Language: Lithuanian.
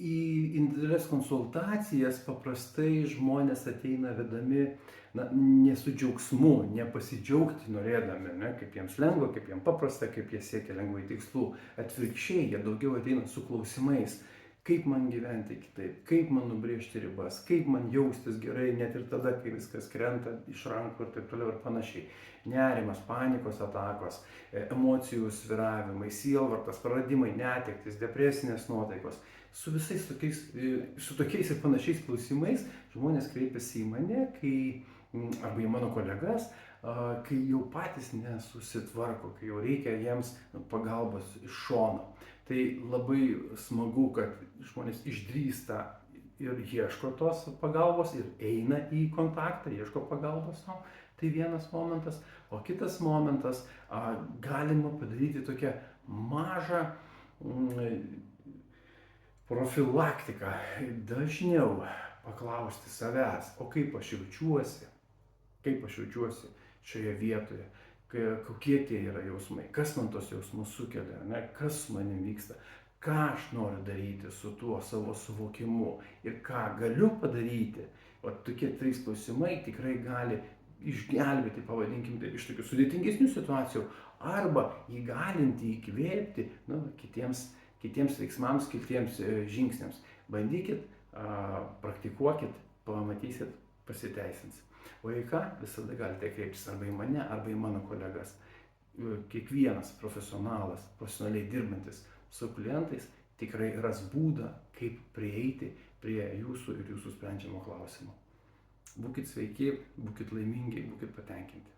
į individualias konsultacijas paprastai žmonės ateina vedami, ne su džiaugsmu, ne pasidžiaugti norėdami, ne, kaip jiems lengva, kaip jiems paprasta, kaip jie siekia lengvai tikslų. Atvirkščiai, jie daugiau ateina su klausimais, kaip man gyventi kitaip, kaip man nubrėžti ribas, kaip man jaustis gerai net ir tada, kai viskas krenta iš rankų ir taip toliau ir panašiai. Nerimas, panikos atakos, emocijų svyravimai, sielvartas, praradimai, netektis, depresinės nuotaikos. Su visais tokiais ir panašiais klausimais žmonės kreipiasi į mane, arba į mano kolegas, kai jau patys nesusitvarko, kai jau reikia jiems pagalbos iš šono. Tai labai smagu, kad žmonės išdrįsta ir ieško tos pagalbos ir eina į kontaktą, ieško pagalbos savo. Tai vienas momentas. O kitas momentas, galima padaryti tokią mažą profilaktiką. Dažniau paklausti savęs, o kaip aš jaučiuosi šioje vietoje, kokie tie yra jausmai, kas man tos jausmus sukelia, ne? Kas su manim vyksta, ką aš noriu daryti su tuo savo suvokimu ir ką galiu padaryti. O tokie 3 klausimai tikrai gali išgelbėti, pavadinkim taip, iš tokių sudėtingesnių situacijų arba įgalinti, įkvėpti kitiems veiksmams, kitiems žingsniams. Bandykit, praktikuokit, pamatysit, pasiteisins. O į ką visada galite kreiptis arba į mane, arba į mano kolegas. Kiekvienas profesionaliai dirbantis su klientais tikrai ras būdą, kaip prieiti prie jūsų ir jūsų sprendžiamo klausimo. Būkit sveiki, būkit laimingi, būkit patenkinti.